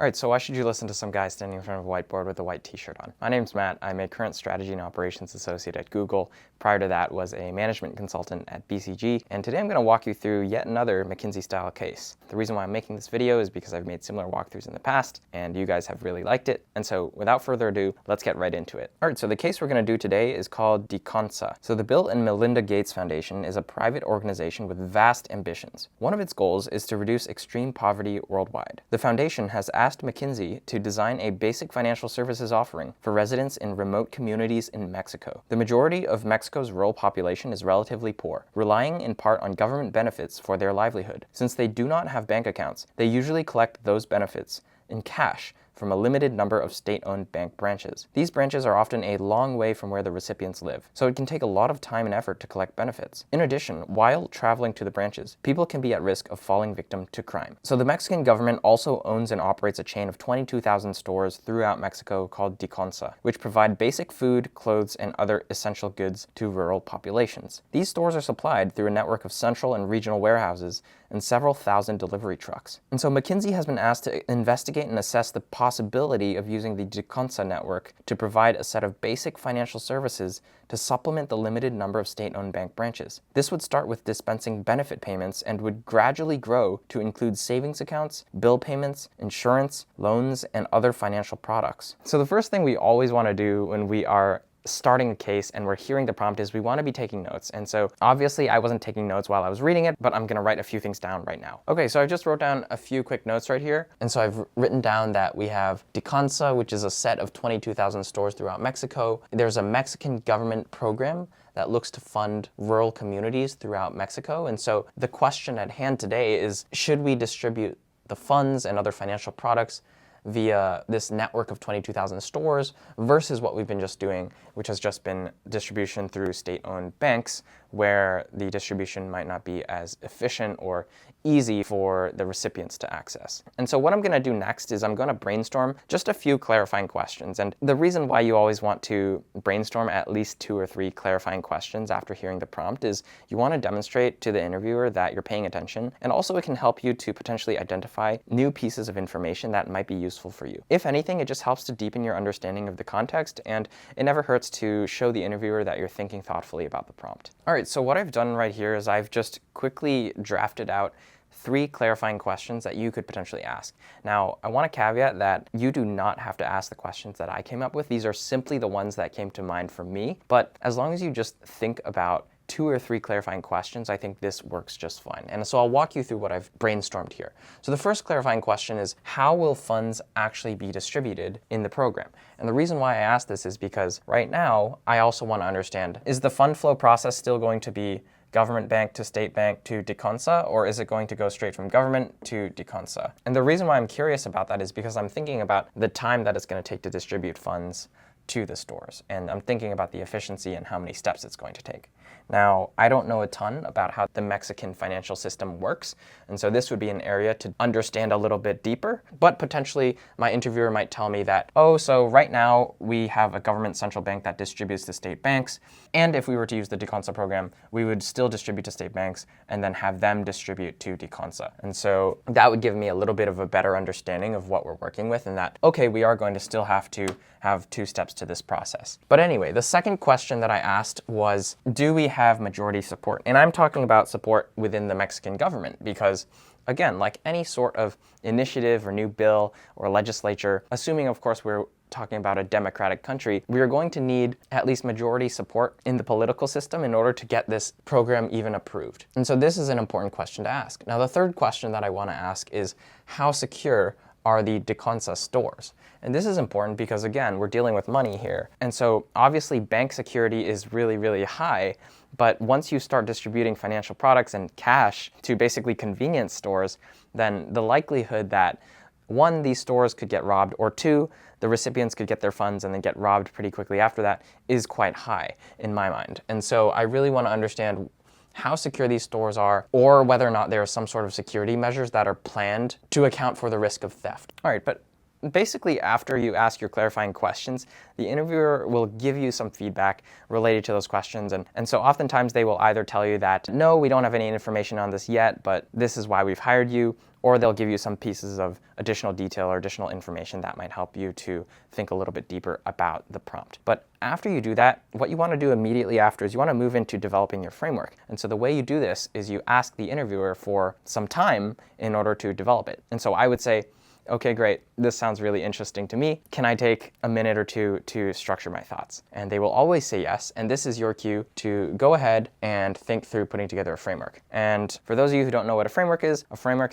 Alright, so why should you listen to some guy standing in front of a whiteboard with a white t-shirt on? My name's Matt. I'm a current strategy and operations associate at Google. Prior to that was a management consultant at BCG, and today I'm going to walk you through yet another McKinsey style case. The reason why I'm making this video is because I've made similar walkthroughs in the past, and you guys have really liked it. And so without further ado, let's get right into it. Alright, so the case we're going to do today is called DICONSA. So the Bill and Melinda Gates Foundation is a private organization with vast ambitions. One of its goals is to reduce extreme poverty worldwide. The foundation has asked McKinsey to design a basic financial services offering for residents in remote communities in Mexico. The majority of Mexico's rural population is relatively poor, relying in part on government benefits for their livelihood. Since they do not have bank accounts, they usually collect those benefits in cash from a limited number of state-owned bank branches. These branches are often a long way from where the recipients live, so it can take a lot of time and effort to collect benefits. In addition, while traveling to the branches, people can be at risk of falling victim to crime. So the Mexican government also owns and operates a chain of 22,000 stores throughout Mexico called DICONSA, which provide basic food, clothes, and other essential goods to rural populations. These stores are supplied through a network of central and regional warehouses and several thousand delivery trucks. And so McKinsey has been asked to investigate and assess the possibility of using the DICONSA network to provide a set of basic financial services to supplement the limited number of state-owned bank branches. This would start with dispensing benefit payments and would gradually grow to include savings accounts, bill payments, insurance, loans, and other financial products. So the first thing we always want to do when we are starting a case and we're hearing the prompt is we want to be taking notes. And so obviously I wasn't taking notes while I was reading it, but I'm going to write a few things down right now. Okay, so I just wrote down a few quick notes right here. And so I've written down that we have DICONSA, which is a set of 22,000 stores throughout Mexico. There's a Mexican government program that looks to fund rural communities throughout Mexico. And so the question at hand today is, should we distribute the funds and other financial products via this network of 22,000 stores versus what we've been just doing, which has just been distribution through state-owned banks, where the distribution might not be as efficient or easy for the recipients to access. And so what I'm going to do next is I'm going to brainstorm just a few clarifying questions. And the reason why you always want to brainstorm at least 2 or 3 clarifying questions after hearing the prompt is you want to demonstrate to the interviewer that you're paying attention, and also it can help you to potentially identify new pieces of information that might be useful for you. If anything, it just helps to deepen your understanding of the context, and it never hurts to show the interviewer that you're thinking thoughtfully about the prompt. All right, so what I've done right here is I've just quickly drafted out 3 clarifying questions that you could potentially ask. Now, I want to caveat that you do not have to ask the questions that I came up with. These are simply the ones that came to mind for me. But as long as you just think about 2 or 3 clarifying questions, I think this works just fine. And so I'll walk you through what I've brainstormed here. So the first clarifying question is, how will funds actually be distributed in the program? And the reason why I ask this is because right now, I also want to understand, is the fund flow process still going to be government bank to state bank to DICONSA, or is it going to go straight from government to DICONSA? And the reason why I'm curious about that is because I'm thinking about the time that it's going to take to distribute funds to the stores. And I'm thinking about the efficiency and how many steps it's going to take. Now, I don't know a ton about how the Mexican financial system works, and so this would be an area to understand a little bit deeper, but potentially my interviewer might tell me that, oh, so right now we have a government central bank that distributes to state banks, and if we were to use the DICONSA program, we would still distribute to state banks and then have them distribute to DICONSA. And so that would give me a little bit of a better understanding of what we're working with, and that, okay, we are going to still have to have 2 steps to this process. But anyway, the second question that I asked was, do we have majority support? And I'm talking about support within the Mexican government because, again, like any sort of initiative or new bill or legislature, assuming, of course, we're talking about a democratic country, we are going to need at least majority support in the political system in order to get this program even approved. And so this is an important question to ask. Now, the third question that I want to ask is, how secure are the DICONSA stores? And this is important because, again, we're dealing with money here. And so obviously bank security is really, really high. But once you start distributing financial products and cash to basically convenience stores, then the likelihood that 1, these stores could get robbed, or 2, the recipients could get their funds and then get robbed pretty quickly after that is quite high in my mind. And so I really want to understand how secure these stores are, or whether or not there are some sort of security measures that are planned to account for the risk of theft. All right, but basically after you ask your clarifying questions, the interviewer will give you some feedback related to those questions. And so oftentimes they will either tell you that, no, we don't have any information on this yet, but this is why we've hired you, or they'll give you some pieces of additional detail or additional information that might help you to think a little bit deeper about the prompt. But after you do that, what you want to do immediately after is you want to move into developing your framework. And so the way you do this is you ask the interviewer for some time in order to develop it. And so I would say, okay, great, this sounds really interesting to me. Can I take a minute or two to structure my thoughts? And they will always say yes, and this is your cue to go ahead and think through putting together a framework. And for those of you who don't know what a framework is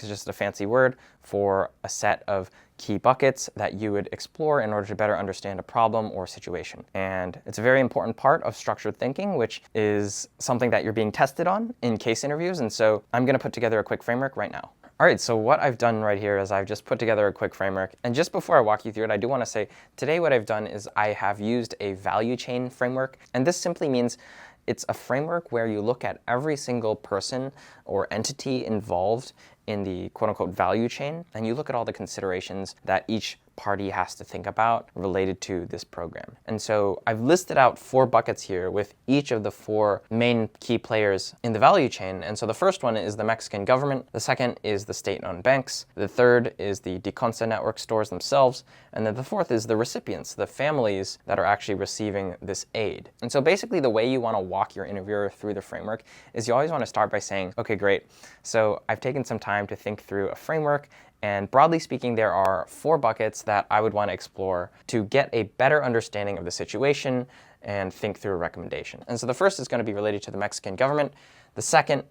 just a fancy word for a set of key buckets that you would explore in order to better understand a problem or situation. And it's a very important part of structured thinking, which is something that you're being tested on in case interviews. And so I'm going to put together a quick framework right now. All right, so what I've done right here is I've just put together a quick framework. And just before I walk you through it, I do want to say today what I've done is I have used a value chain framework. And this simply means it's a framework where you look at every single person or entity involved in the quote-unquote value chain, and you look at all the considerations that each party has to think about related to this program. And so I've listed out 4 buckets here with each of the 4 main key players in the value chain. And so the first one is the Mexican government, the second is the state-owned banks, the third is the Deconsa network stores themselves, and then the fourth is the recipients, the families that are actually receiving this aid. And so basically the way you want to walk your interviewer through the framework is you always want to start by saying, okay, great, so I've taken some time to think through a framework. And broadly speaking, there are 4 buckets that I would want to explore to get a better understanding of the situation and think through a recommendation. And so the first is going to be related to the Mexican government, the second,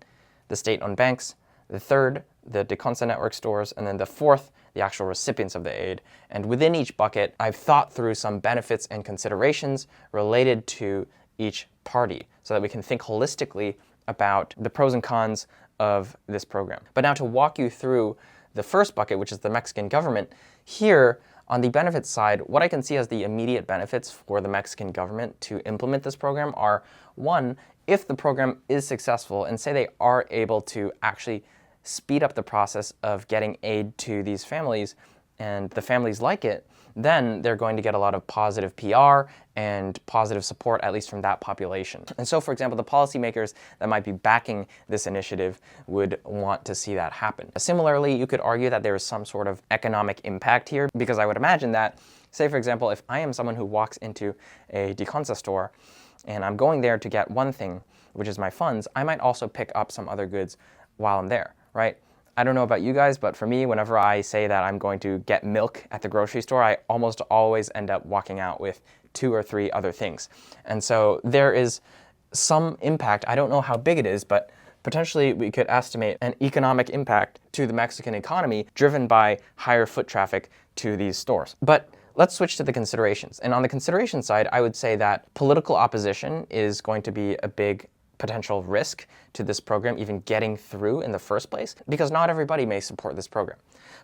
the state-owned banks, the third, the Deconsa network stores, and then the fourth, the actual recipients of the aid. And within each bucket, I've thought through some benefits and considerations related to each party so that we can think holistically about the pros and cons of this program. But now to walk you through the first bucket, which is the Mexican government, here on the benefits side, what I can see as the immediate benefits for the Mexican government to implement this program are, one, if the program is successful and say they are able to actually speed up the process of getting aid to these families and the families like it, then they're going to get a lot of positive PR and positive support, at least from that population. And so, for example, the policymakers that might be backing this initiative would want to see that happen. Similarly, you could argue that there is some sort of economic impact here, because I would imagine that, say, for example, if I am someone who walks into a Deconsa store and I'm going there to get one thing, which is my funds, I might also pick up some other goods while I'm there, right? I don't know about you guys, but for me, whenever I say that I'm going to get milk at the grocery store, I almost always end up walking out with 2 or 3 other things. And so there is some impact. I don't know how big it is, but potentially we could estimate an economic impact to the Mexican economy driven by higher foot traffic to these stores. But let's switch to the considerations. And on the consideration side, I would say that political opposition is going to be a big potential risk to this program even getting through in the first place, because not everybody may support this program.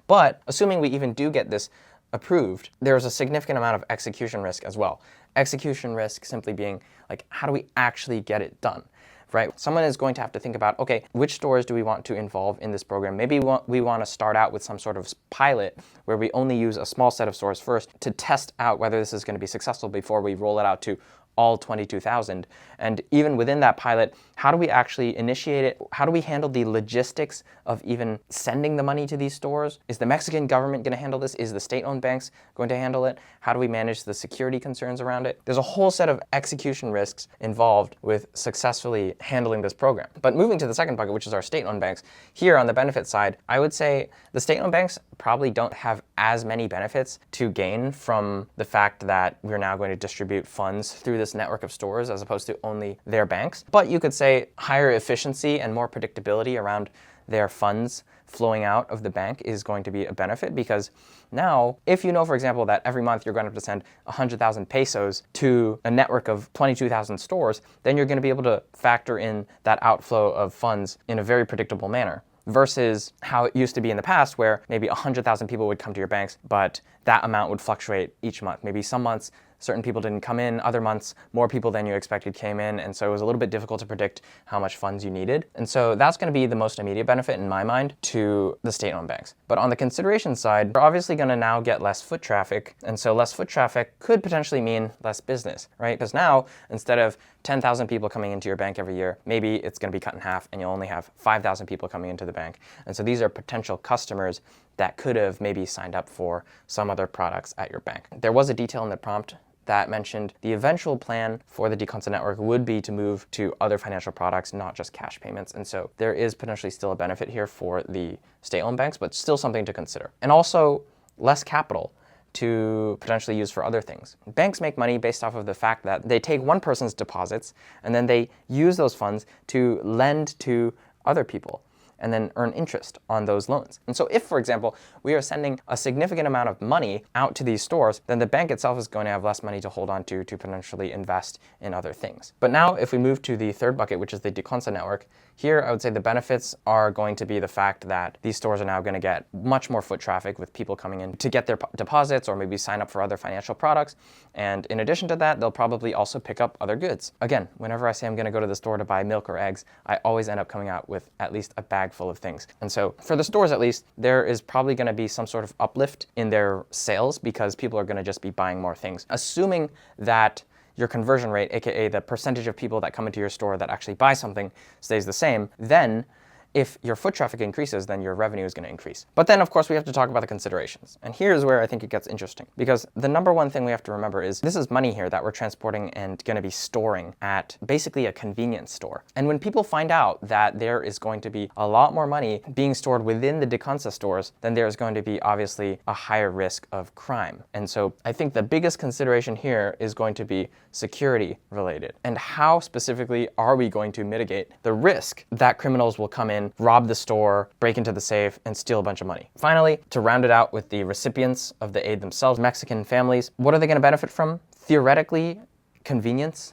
But assuming we even do get this approved, there's a significant amount of execution risk as well. Execution risk simply being like, how do we actually get it done? Right? Someone is going to have to think about, okay, which stores do we want to involve in this program? Maybe we want to start out with some sort of pilot where we only use a small set of stores first to test out whether this is going to be successful before we roll it out to all 22,000. And even within that pilot, how do we actually initiate it? How do we handle the logistics of even sending the money to these stores? Is the Mexican government going to handle this? Is the state-owned banks going to handle it? How do we manage the security concerns around it? There's a whole set of execution risks involved with successfully handling this program. But moving to the second bucket, which is our state-owned banks, here on the benefit side, I would say the state-owned banks probably don't have as many benefits to gain from the fact that we're now going to distribute funds through this network of stores as opposed to only their banks. But you could say higher efficiency and more predictability around their funds flowing out of the bank is going to be a benefit, because now if you know, for example, that every month you're going to have to send 100,000 pesos to a network of 22,000 stores, then you're going to be able to factor in that outflow of funds in a very predictable manner. Versus how it used to be in the past, where maybe 100,000 people would come to your banks, but that amount would fluctuate each month. Maybe some months certain people didn't come in. Other months, more people than you expected came in, and so it was a little bit difficult to predict how much funds you needed. And so that's going to be the most immediate benefit in my mind to the state-owned banks. But on the consideration side, we're obviously going to now get less foot traffic, and so less foot traffic could potentially mean less business, right? Because now, instead of 10,000 people coming into your bank every year, maybe it's going to be cut in half and you'll only have 5,000 people coming into the bank. And so these are potential customers that could have maybe signed up for some other products at your bank. There was a detail in the prompt that mentioned the eventual plan for the Deconsa network would be to move to other financial products, not just cash payments. And so there is potentially still a benefit here for the state-owned banks, but still something to consider. And also less capital to potentially use for other things. Banks make money based off of the fact that they take one person's deposits and then they use those funds to lend to other people and then earn interest on those loans. And so if, for example, we are sending a significant amount of money out to these stores, then the bank itself is going to have less money to hold on to potentially invest in other things. But now if we move to the third bucket, which is the Deconsa network, here I would say the benefits are going to be the fact that these stores are now going to get much more foot traffic with people coming in to get their deposits or maybe sign up for other financial products. And in addition to that, they'll probably also pick up other goods. Again, whenever I say I'm going to go to the store to buy milk or eggs, I always end up coming out with at least a bag full of things. And so for the stores at least, there is probably going to be some sort of uplift in their sales because people are going to just be buying more things. Assuming that your conversion rate, aka the percentage of people that come into your store that actually buy something, stays the same, then if your foot traffic increases, then your revenue is going to increase. But then, of course, we have to talk about the considerations. And here's where I think it gets interesting, because the number one thing we have to remember is this is money here that we're transporting and going to be storing at basically a convenience store. And when people find out that there is going to be a lot more money being stored within the Deconsa stores, then there's going to be obviously a higher risk of crime. And so I think the biggest consideration here is going to be security related. And how specifically are we going to mitigate the risk that criminals will come in, rob the store, break into the safe, and steal a bunch of money? Finally, to round it out with the recipients of the aid themselves, Mexican families, what are they going to benefit from? Theoretically, convenience,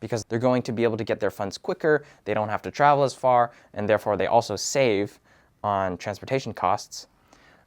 because they're going to be able to get their funds quicker, they don't have to travel as far, and therefore they also save on transportation costs.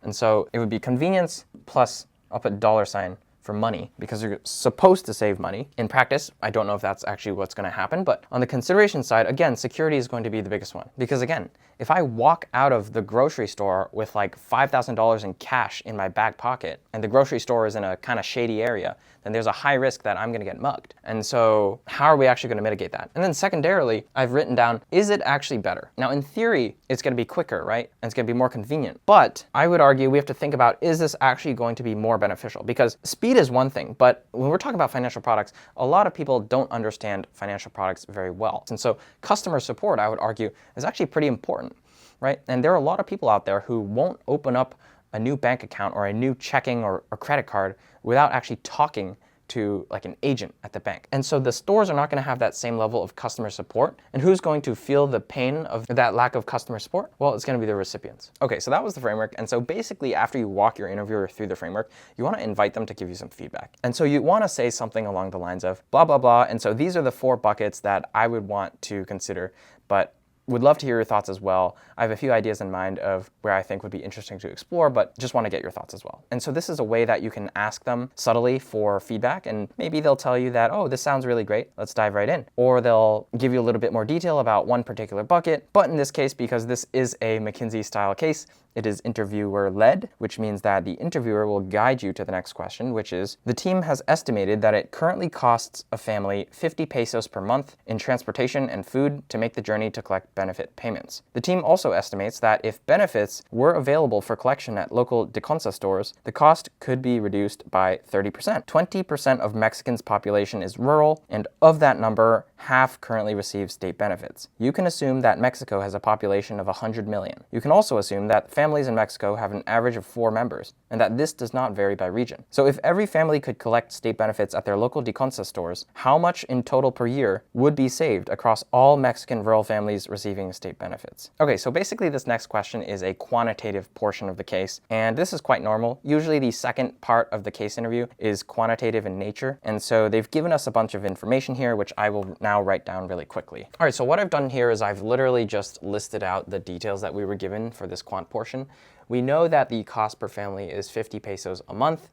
And so it would be convenience plus, I'll put $ for money, because you're supposed to save money. In practice, I don't know if that's actually what's going to happen, but on the consideration side, again, security is going to be the biggest one. Because again, if I walk out of the grocery store with like $5,000 in cash in my back pocket, and the grocery store is in a kind of shady area, then there's a high risk that I'm going to get mugged. And so how are we actually going to mitigate that? And then secondarily, I've written down, is it actually better? Now, in theory, it's going to be quicker, right? And it's going to be more convenient. But I would argue we have to think about, is this actually going to be more beneficial? Because speed is one thing, but when we're talking about financial products, a lot of people don't understand financial products very well. And so customer support, I would argue, is actually pretty important, right? And there are a lot of people out there who won't open up a new bank account or a new checking or credit card without actually talking to like an agent at the bank. And so the stores are not going to have that same level of customer support. And who's going to feel the pain of that lack of customer support? Well, it's going to be the recipients. Okay, so that was the framework. And so basically after you walk your interviewer through the framework, you want to invite them to give you some feedback. And so you want to say something along the lines of blah, blah, blah. And so these are the 4 buckets that I would want to consider, but would love to hear your thoughts as well. I have a few ideas in mind of where I think would be interesting to explore, but just want to get your thoughts as well. And so this is a way that you can ask them subtly for feedback, and maybe they'll tell you that, oh, this sounds really great, let's dive right in. Or they'll give you a little bit more detail about one particular bucket, but in this case, because this is a McKinsey style case, it is interviewer-led, which means that the interviewer will guide you to the next question, which is, the team has estimated that it currently costs a family 50 pesos per month in transportation and food to make the journey to collect benefit payments. The team also estimates that if benefits were available for collection at local Deconsa stores, the cost could be reduced by 30%. 20% of Mexicans' population is rural, and of that number, half currently receive state benefits. You can assume that Mexico has a population of 100 million. You can also assume that families in Mexico have an average of 4 members, and that this does not vary by region. So if every family could collect state benefits at their local Deconsa stores, how much in total per year would be saved across all Mexican rural families receiving state benefits? Okay, so basically this next question is a quantitative portion of the case, and this is quite normal. Usually the second part of the case interview is quantitative in nature, and so they've given us a bunch of information here, which I will now write down really quickly. All right, so what I've done here is I've literally just listed out the details that we were given for this quant portion. We know that the cost per family is 50 pesos a month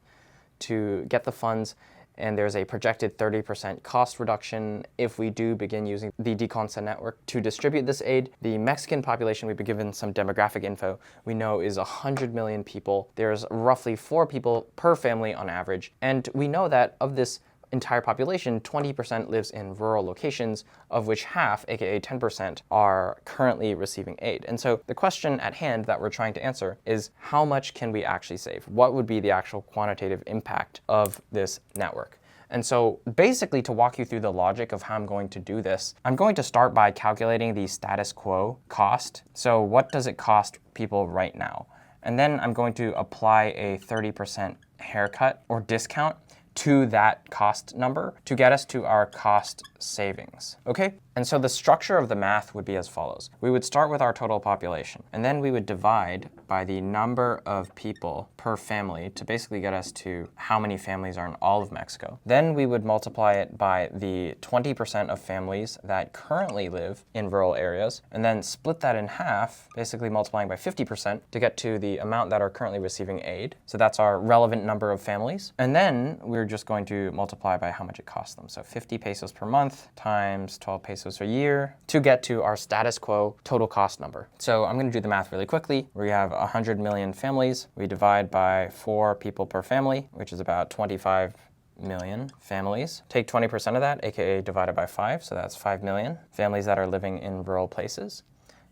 to get the funds, and there's a projected 30% cost reduction if we do begin using the DeConsa network to distribute this aid. The Mexican population, we've been given some demographic info, we know is 100 million people. There's roughly 4 people per family on average, and we know that of this entire population, 20% lives in rural locations, of which half, aka 10%, are currently receiving aid. And so the question at hand that we're trying to answer is, how much can we actually save? What would be the actual quantitative impact of this network? And so basically, to walk you through the logic of how I'm going to do this, I'm going to start by calculating the status quo cost. So what does it cost people right now? And then I'm going to apply a 30% haircut or discount to that cost number to get us to our cost savings, okay? And so the structure of the math would be as follows. We would start with our total population, and then we would divide by the number of people per family to basically get us to how many families are in all of Mexico. Then we would multiply it by the 20% of families that currently live in rural areas, and then split that in half, basically multiplying by 50% to get to the amount that are currently receiving aid. So that's our relevant number of families. And then we're just going to multiply by how much it costs them. So 50 pesos per month times 12 pesos a year to get to our status quo total cost number. So I'm going to do the math really quickly. We have 100 million families. We divide by 4 people per family, which is about 25 million families. Take 20% of that, aka divided by 5, so that's 5 million families that are living in rural places.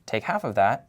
Take half of that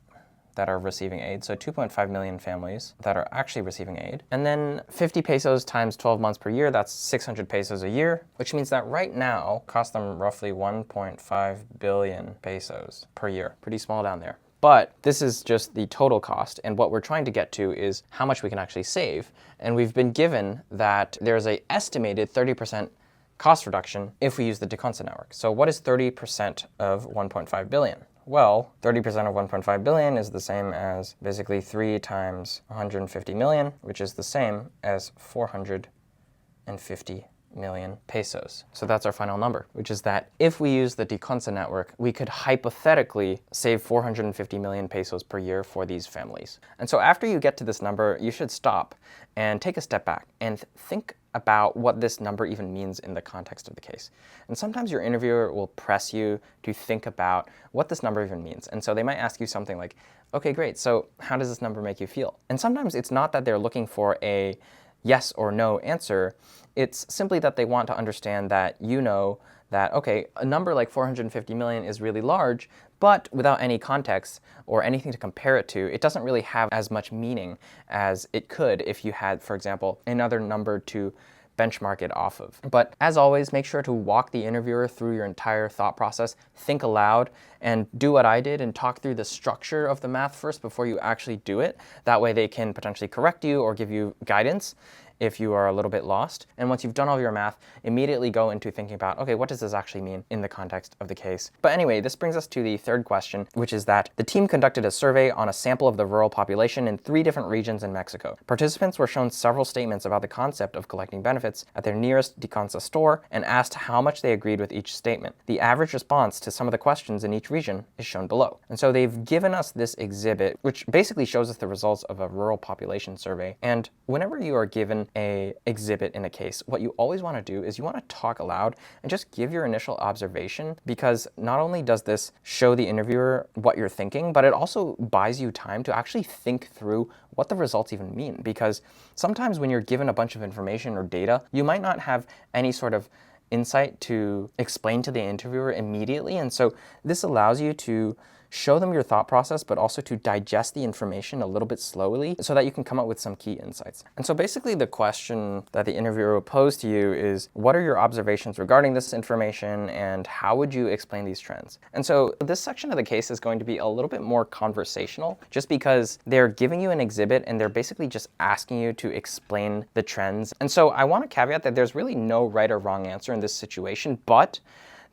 are receiving aid, so 2.5 million families that are actually receiving aid. And then 50 pesos times 12 months per year, that's 600 pesos a year, which means that right now costs them roughly 1.5 billion pesos per year. Pretty small down there. But this is just the total cost, and what we're trying to get to is how much we can actually save. And we've been given that there's an estimated 30% cost reduction if we use the DeConsa network. So what is 30% of 1.5 billion? Well, 30% of 1.5 billion is the same as basically 3 times 150 million, which is the same as 450 million pesos. So that's our final number, which is that if we use the DeConsa network, we could hypothetically save 450 million pesos per year for these families. And so after you get to this number, you should stop and take a step back and think about what this number even means in the context of the case. And sometimes your interviewer will press you to think about what this number even means. And so they might ask you something like, okay, great, so how does this number make you feel? And sometimes it's not that they're looking for a yes or no answer. It's simply that they want to understand that you know that, okay, a number like 450 million is really large, but without any context or anything to compare it to, it doesn't really have as much meaning as it could if you had, for example, another number to benchmark it off of. But as always, make sure to walk the interviewer through your entire thought process, think aloud, and do what I did and talk through the structure of the math first before you actually do it. That way they can potentially correct you or give you guidance if you are a little bit lost. And once you've done all of your math, immediately go into thinking about, okay, what does this actually mean in the context of the case? But anyway, this brings us to the third question, which is that the team conducted a survey on a sample of the rural population in 3 different regions in Mexico. Participants were shown several statements about the concept of collecting benefits at their nearest DeConsa store and asked how much they agreed with each statement. The average response to some of the questions in each region is shown below. And so they've given us this exhibit, which basically shows us the results of a rural population survey. And whenever you are given a exhibit in a case, what you always want to do is you want to talk aloud and just give your initial observation, because not only does this show the interviewer what you're thinking, but it also buys you time to actually think through what the results even mean. Because sometimes when you're given a bunch of information or data, you might not have any sort of insight to explain to the interviewer immediately. And so this allows you to show them your thought process, but also to digest the information a little bit slowly so that you can come up with some key insights. And so basically the question that the interviewer will pose to you is, what are your observations regarding this information and how would you explain these trends? And so this section of the case is going to be a little bit more conversational, just because they're giving you an exhibit and they're basically just asking you to explain the trends. And so I want to caveat that there's really no right or wrong answer in this situation, but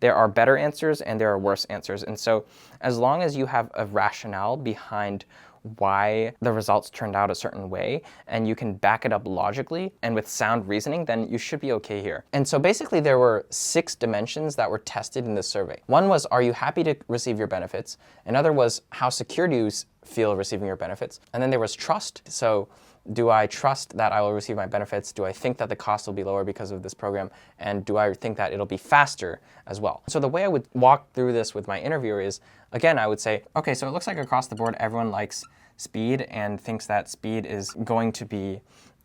there are better answers and there are worse answers. And so as long as you have a rationale behind why the results turned out a certain way and you can back it up logically and with sound reasoning, then you should be okay here. And so basically there were 6 dimensions that were tested in this survey. One was, are you happy to receive your benefits? Another was, how secure do you feel receiving your benefits? And then there was trust. So Do I trust that I will receive my benefits? Do I think that the cost will be lower because of this program? And do I think that it'll be faster as well? So the way I would walk through this with my interviewer is, again, I would say, okay, so it looks like across the board, everyone likes speed and thinks that speed is going to be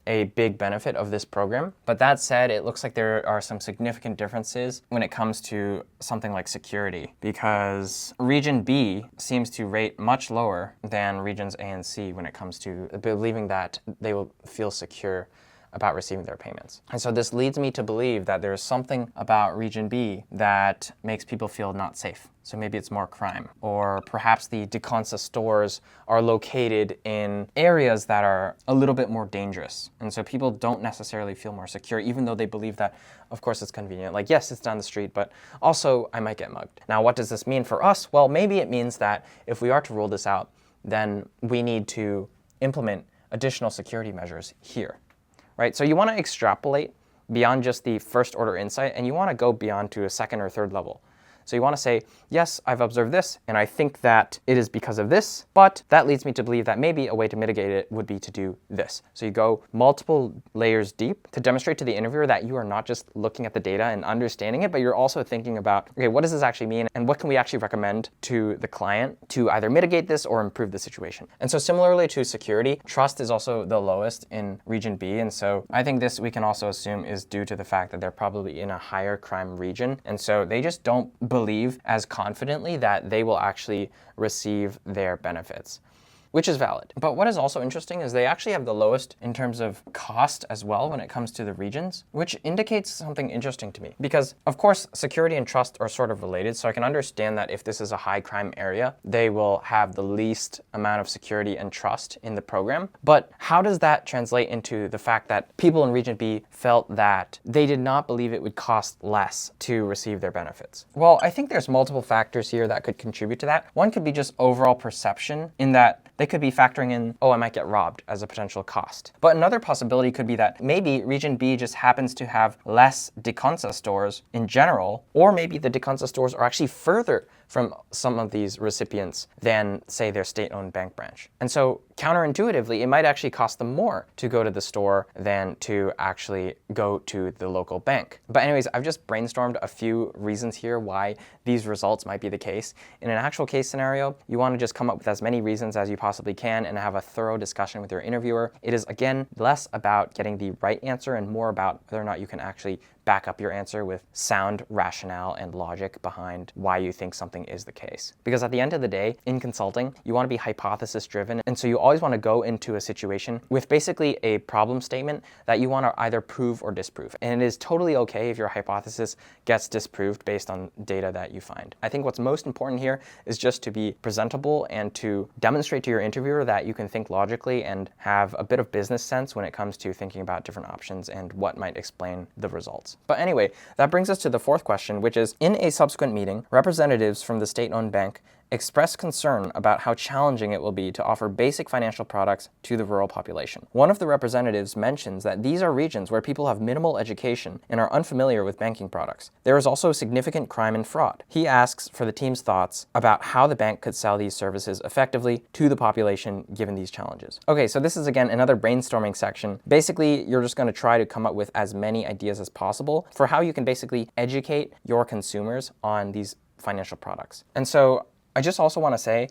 a big benefit of this program. But that said, it looks like there are some significant differences when it comes to something like security, because region B seems to rate much lower than regions A and C when it comes to believing that they will feel secure about receiving their payments. And so this leads me to believe that there's something about region B that makes people feel not safe. So maybe it's more crime, or perhaps the Deconsa stores are located in areas that are a little bit more dangerous. And so people don't necessarily feel more secure, even though they believe that, of course, it's convenient. Like, yes, it's down the street, but also I might get mugged. Now, what does this mean for us? Well, maybe it means that if we are to rule this out, then we need to implement additional security measures here. Right? So you want to extrapolate beyond just the first order insight, and you want to go beyond to a second or third level. So you want to say, yes, I've observed this, and I think that it is because of this, but that leads me to believe that maybe a way to mitigate it would be to do this. So you go multiple layers deep to demonstrate to the interviewer that you are not just looking at the data and understanding it, but you're also thinking about, okay, what does this actually mean, and what can we actually recommend to the client to either mitigate this or improve the situation. And so similarly to security, trust is also the lowest in region B, and so I think this we can also assume is due to the fact that they're probably in a higher crime region, and so they just don't believe as confidently that they will actually receive their benefits, which is valid. But what is also interesting is they actually have the lowest in terms of cost as well when it comes to the regions, which indicates something interesting to me. Because of course, security and trust are sort of related, so I can understand that if this is a high crime area, they will have the least amount of security and trust in the program. But how does that translate into the fact that people in region B felt that they did not believe it would cost less to receive their benefits? Well, I think there's multiple factors here that could contribute to that. One could be just overall perception, in that they could be factoring in, oh, I might get robbed as a potential cost. But another possibility could be that maybe region B just happens to have less Deconsa stores in general, or maybe the Deconsa stores are actually further from some of these recipients than, say, their state-owned bank branch. And so counterintuitively, it might actually cost them more to go to the store than to actually go to the local bank. But anyways, I've just brainstormed a few reasons here why these results might be the case. In an actual case scenario, you want to just come up with as many reasons as you possibly can and have a thorough discussion with your interviewer. It is, again, less about getting the right answer and more about whether or not you can actually back up your answer with sound rationale and logic behind why you think something is the case. Because at the end of the day, in consulting, you want to be hypothesis driven. And so you always want to go into a situation with basically a problem statement that you want to either prove or disprove. And it is totally okay if your hypothesis gets disproved based on data that you find. I think what's most important here is just to be presentable and to demonstrate to your interviewer that you can think logically and have a bit of business sense when it comes to thinking about different options and what might explain the results. But anyway, that brings us to the fourth question, which is, in a subsequent meeting, representatives from the state-owned bank expressed concern about how challenging it will be to offer basic financial products to the rural population. One of the representatives mentions that these are regions where people have minimal education and are unfamiliar with banking products. There is also significant crime and fraud. He asks for the team's thoughts about how the bank could sell these services effectively to the population given these challenges. Okay, so this is again another brainstorming section. Basically, you're just going to try to come up with as many ideas as possible for how you can basically educate your consumers on these financial products. And so I just also want to say,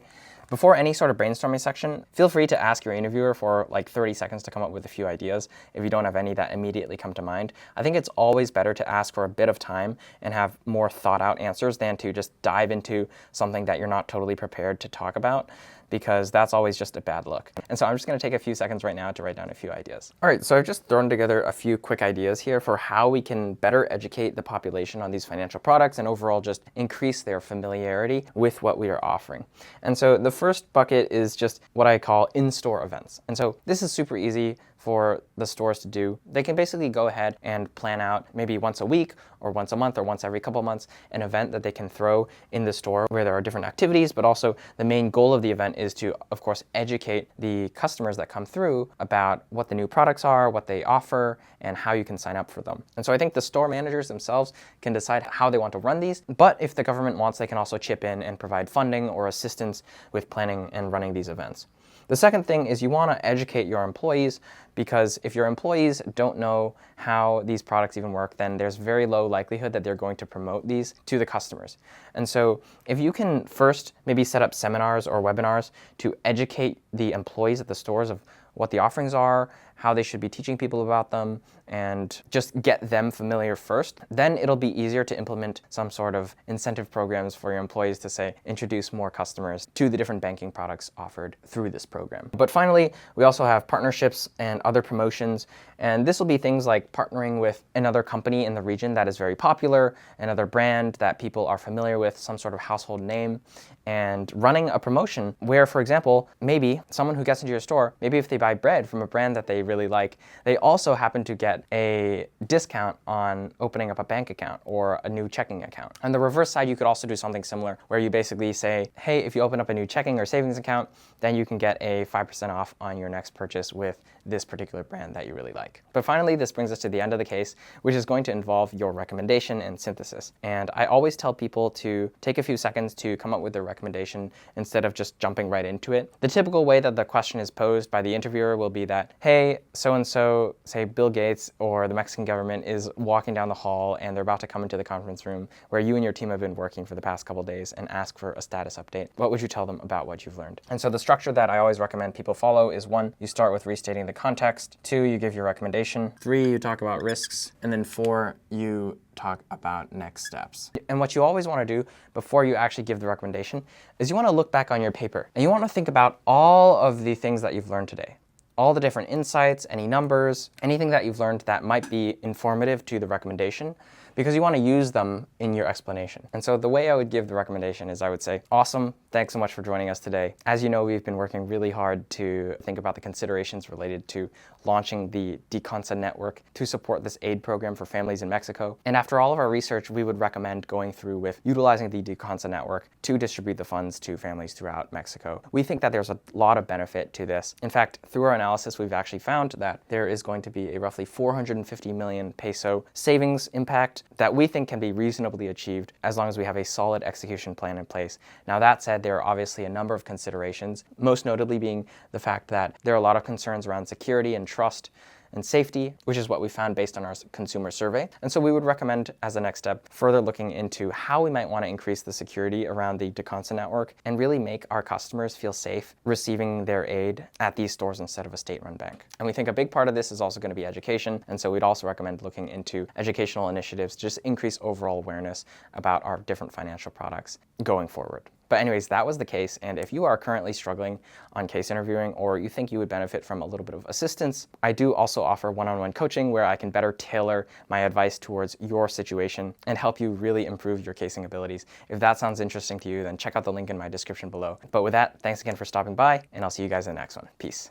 before any sort of brainstorming section, feel free to ask your interviewer for like 30 seconds to come up with a few ideas if you don't have any that immediately come to mind. I think it's always better to ask for a bit of time and have more thought out answers than to just dive into something that you're not totally prepared to talk about, because that's always just a bad look. And so I'm just going to take a few seconds right now to write down a few ideas. All right, so I've just thrown together a few quick ideas here for how we can better educate the population on these financial products and overall just increase their familiarity with what we are offering. And so the first bucket is just what I call in-store events. And so this is super easy for the stores to do. They can basically go ahead and plan out maybe once a week or once a month or once every couple months an event that they can throw in the store where there are different activities, but also the main goal of the event is to, of course, educate the customers that come through about what the new products are, what they offer, and how you can sign up for them. And so I think the store managers themselves can decide how they want to run these, but if the government wants, they can also chip in and provide funding or assistance with planning and running these events. The second thing is you want to educate your employees, because if your employees don't know how these products even work, then there's very low likelihood that they're going to promote these to the customers. And so if you can first maybe set up seminars or webinars to educate the employees at the stores of what the offerings are, how they should be teaching people about them, and just get them familiar first, then it'll be easier to implement some sort of incentive programs for your employees to, say, introduce more customers to the different banking products offered through this program. But finally, we also have partnerships and other promotions, and this will be things like partnering with another company in the region that is very popular, another brand that people are familiar with, some sort of household name, and running a promotion where, for example, maybe someone who gets into your store, maybe if they buy bread from a brand that they really like, they also happen to get a discount on opening up a bank account or a new checking account. On the reverse side, you could also do something similar where you basically say, hey, if you open up a new checking or savings account, then you can get a 5% off on your next purchase with this particular brand that you really like. But finally, this brings us to the end of the case, which is going to involve your recommendation and synthesis. And I always tell people to take a few seconds to come up with their recommendation instead of just jumping right into it. The typical way that the question is posed by the interviewer will be that, hey, so-and-so, say Bill Gates or the Mexican government, is walking down the hall and they're about to come into the conference room where you and your team have been working for the past couple days and ask for a status update. What would you tell them about what you've learned? And so the structure that I always recommend people follow is 1, you start with restating the context. 2, you give your recommendation. 3, you talk about risks. And then 4, you talk about next steps. And what you always want to do before you actually give the recommendation is you want to look back on your paper and you want to think about all of the things that you've learned today. All the different insights, any numbers, anything that you've learned that might be informative to the recommendation, because you want to use them in your explanation. And so the way I would give the recommendation is I would say, awesome, thanks so much for joining us today. As you know, we've been working really hard to think about the considerations related to launching the DeConsa network to support this aid program for families in Mexico. And after all of our research, we would recommend going through with utilizing the DeConsa network to distribute the funds to families throughout Mexico. We think that there's a lot of benefit to this. In fact, through our analysis, we've actually found that there is going to be a roughly 450 million peso savings impact that we think can be reasonably achieved as long as we have a solid execution plan in place. Now, that said, there are obviously a number of considerations, most notably being the fact that there are a lot of concerns around security and trust and safety, which is what we found based on our consumer survey. And so we would recommend, as a next step, further looking into how we might want to increase the security around the DeConsa network and really make our customers feel safe receiving their aid at these stores instead of a state-run bank. And we think a big part of this is also going to be education. And so we'd also recommend looking into educational initiatives to just increase overall awareness about our different financial products going forward. But anyways, that was the case, and if you are currently struggling on case interviewing or you think you would benefit from a little bit of assistance, I do also offer one-on-one coaching where I can better tailor my advice towards your situation and help you really improve your casing abilities. If that sounds interesting to you, then check out the link in my description below. But with that, thanks again for stopping by, and I'll see you guys in the next one. Peace.